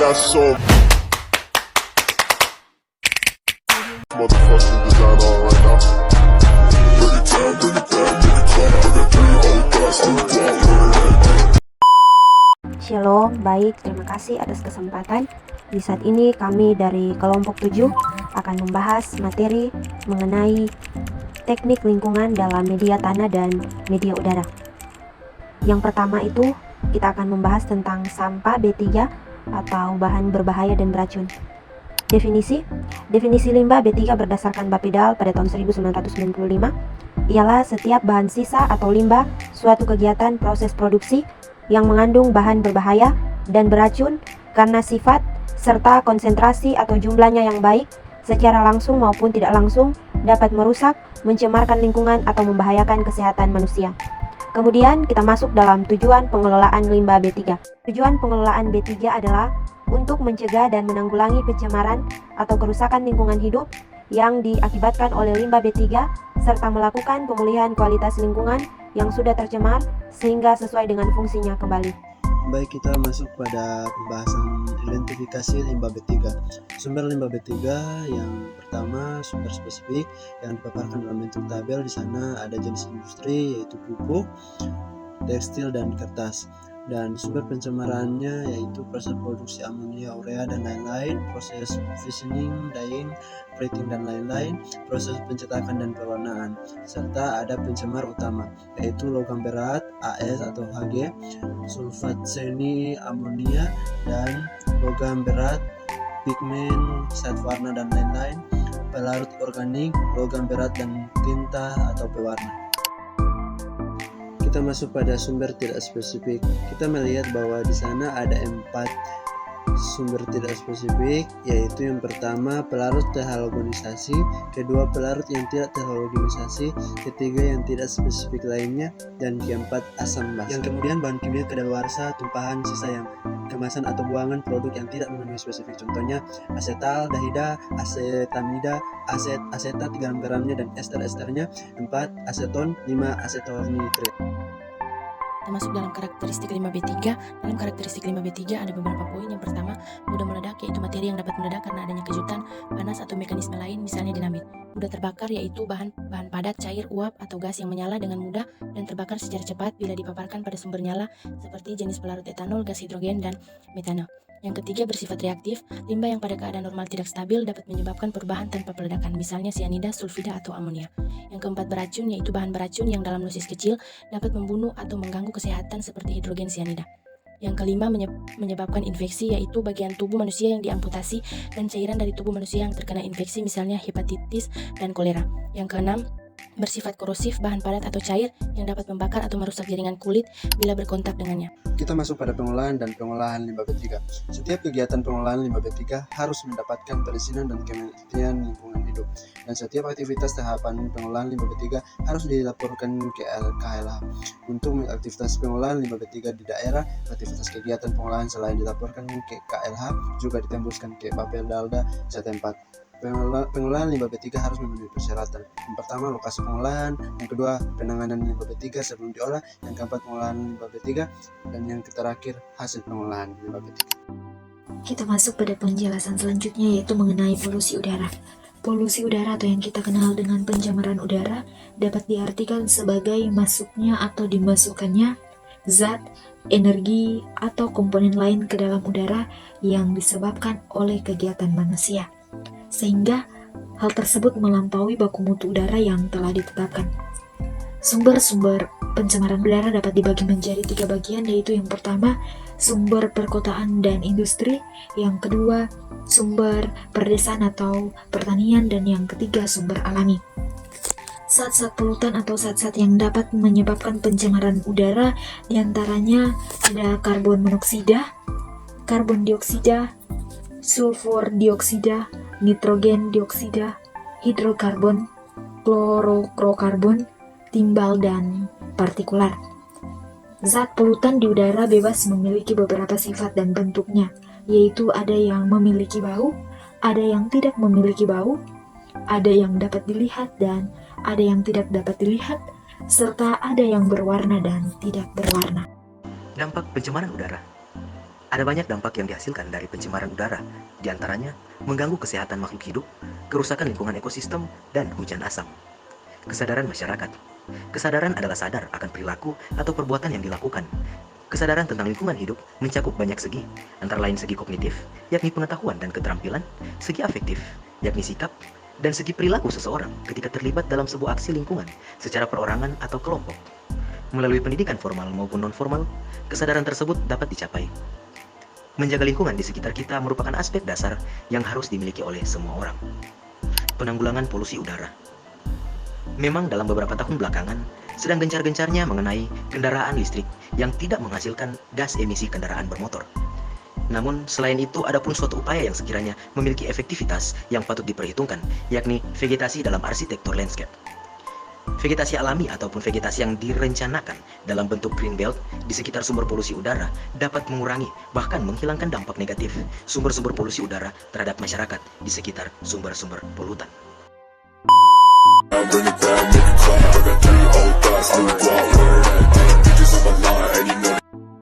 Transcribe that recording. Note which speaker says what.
Speaker 1: got so motherfucking design on right now. Bring it down, bring it down, bring it down. I got 3 old guys to walk.
Speaker 2: Shalom, baik, terima kasih atas kesempatan. Di saat ini kami dari kelompok 7 akan membahas materi mengenai teknik lingkungan dalam media tanah dan media udara. Yang pertama itu kita akan membahas tentang sampah B3 atau bahan berbahaya dan beracun. Definisi limbah B3 berdasarkan Bapedal pada tahun 1995 ialah setiap bahan sisa atau limbah suatu kegiatan proses produksi yang mengandung bahan berbahaya dan beracun karena sifat serta konsentrasi atau jumlahnya yang baik secara langsung maupun tidak langsung dapat merusak, mencemarkan lingkungan atau membahayakan kesehatan manusia. Kemudian kita masuk dalam tujuan pengelolaan limbah B3. Tujuan pengelolaan B3 adalah untuk mencegah dan menanggulangi pencemaran atau kerusakan lingkungan hidup yang diakibatkan oleh limbah B3 serta melakukan pemulihan kualitas lingkungan yang sudah tercemar sehingga sesuai dengan fungsinya kembali.
Speaker 3: Baik, kita masuk pada pembahasan identifikasi limbah B3. Sumber limbah B3 yang pertama sumber spesifik yang dipaparkan dalam bentuk tabel. Di sana ada jenis industri yaitu pupuk, tekstil dan kertas. Dan sumber pencemarannya yaitu proses produksi amonia, urea dan lain-lain, proses fissioning, dyeing, plating dan lain-lain, proses pencetakan dan pewarnaan, serta ada pencemar utama yaitu logam berat AS atau Hg, sulfat seni amonia dan logam berat, pigmen, zat warna dan lain-lain, pelarut organik, logam berat dan tinta atau pewarna. Kita masuk pada sumber tidak spesifik. Kita melihat bahwa di sana ada 4 sumber tidak spesifik, yaitu yang pertama pelarut terhalogenisasi, kedua pelarut yang tidak terhalogenisasi, ketiga yang tidak spesifik lainnya, dan keempat asam basa. Yang kemudian bahan kimia kadaluarsa, tumpahan sisa yang kemasan atau buangan produk yang tidak memenuhi spesifik, contohnya asetal, dahida, asetamida, asetat 3 gramnya dan ester-esternya, 4 aseton, 5 asetonitrit.
Speaker 4: Termasuk dalam karakteristik limbah B3. Dalam karakteristik limbah B3 ada beberapa poin. Yang pertama, mudah meledak, yaitu materi yang dapat meledak karena adanya kejutan, panas atau mekanisme lain, misalnya dinamit. Mudah terbakar, yaitu bahan padat, cair, uap, atau gas yang menyala dengan mudah dan terbakar secara cepat bila dipaparkan pada sumber nyala seperti jenis pelarut etanol, gas hidrogen, dan metanol. Yang ketiga, bersifat reaktif. Limbah yang pada keadaan normal tidak stabil dapat menyebabkan perubahan tanpa peledakan, misalnya sianida, sulfida, atau amonia. Yang keempat, beracun, yaitu bahan beracun yang dalam dosis kecil dapat membunuh atau mengganggu kesehatan seperti hidrogen sianida. Yang kelima, menyebabkan infeksi, yaitu bagian tubuh manusia yang diamputasi dan cairan dari tubuh manusia yang terkena infeksi, misalnya hepatitis dan kolera. Yang keenam, bersifat korosif, bahan padat atau cair yang dapat membakar atau merusak jaringan kulit bila berkontak dengannya.
Speaker 3: Kita masuk pada pengolahan dan pengolahan limbah B3. Setiap kegiatan pengolahan limbah B3 harus mendapatkan perizinan dan kementerian lingkungan hidup. Dan setiap aktivitas tahapan pengolahan limbah B3 harus dilaporkan ke KLH. Untuk aktivitas pengolahan limbah B3 di daerah, aktivitas kegiatan pengolahan selain dilaporkan ke KLH juga ditembuskan ke Bapedalda setempat. Pengolahan limbah B3 harus memenuhi persyaratan. Yang pertama, lokasi pengolahan, yang kedua, penanganan limbah B3 sebelum diolah, yang keempat, pengolahan limbah B3, dan yang terakhir, hasil pengolahan limbah B3.
Speaker 5: Kita masuk pada penjelasan selanjutnya, yaitu mengenai polusi udara. Polusi udara atau yang kita kenal dengan pencemaran udara dapat diartikan sebagai masuknya atau dimasukkannya zat, energi, atau komponen lain ke dalam udara yang disebabkan oleh kegiatan manusia, sehingga hal tersebut melampaui baku mutu udara yang telah ditetapkan. Sumber-sumber pencemaran udara dapat dibagi menjadi 3 bagian, yaitu yang pertama, sumber perkotaan dan industri, yang kedua, sumber perdesaan atau pertanian, dan yang ketiga, sumber alami. Zat-zat polutan atau zat-zat yang dapat menyebabkan pencemaran udara diantaranya ada karbon monoksida, karbon dioksida, sulfur dioksida, nitrogen dioksida, hidrokarbon, klorofluorokarbon, timbal, dan partikular. Zat polutan di udara bebas memiliki beberapa sifat dan bentuknya, yaitu ada yang memiliki bau, ada yang tidak memiliki bau, ada yang dapat dilihat dan ada yang tidak dapat dilihat, serta ada yang berwarna dan tidak berwarna.
Speaker 6: Dampak pencemaran udara. Ada banyak dampak yang dihasilkan dari pencemaran udara, diantaranya mengganggu kesehatan makhluk hidup, kerusakan lingkungan ekosistem, dan hujan asam. Kesadaran masyarakat. Kesadaran adalah sadar akan perilaku atau perbuatan yang dilakukan. Kesadaran tentang lingkungan hidup mencakup banyak segi, antara lain segi kognitif, yakni pengetahuan dan keterampilan, segi afektif, yakni sikap, dan segi perilaku seseorang ketika terlibat dalam sebuah aksi lingkungan secara perorangan atau kelompok. Melalui pendidikan formal maupun non-formal, kesadaran tersebut dapat dicapai. Menjaga lingkungan di sekitar kita merupakan aspek dasar yang harus dimiliki oleh semua orang. Penanggulangan polusi udara. Memang dalam beberapa tahun belakangan, sedang gencar-gencarnya mengenai kendaraan listrik yang tidak menghasilkan gas emisi kendaraan bermotor. Namun, selain itu ada pun suatu upaya yang sekiranya memiliki efektivitas yang patut diperhitungkan, yakni vegetasi dalam arsitektur landscape. Vegetasi alami ataupun vegetasi yang direncanakan dalam bentuk green belt di sekitar sumber polusi udara dapat mengurangi bahkan menghilangkan dampak negatif sumber-sumber polusi udara terhadap masyarakat di sekitar sumber-sumber polutan.
Speaker 1: Bring it down, make it clap.